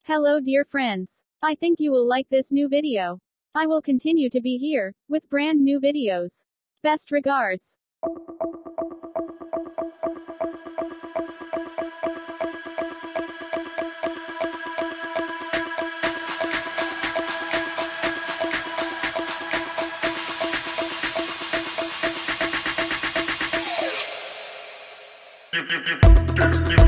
Hello dear friends. I think you will like this new video. I will continue to be here, with brand new videos. Best regards. You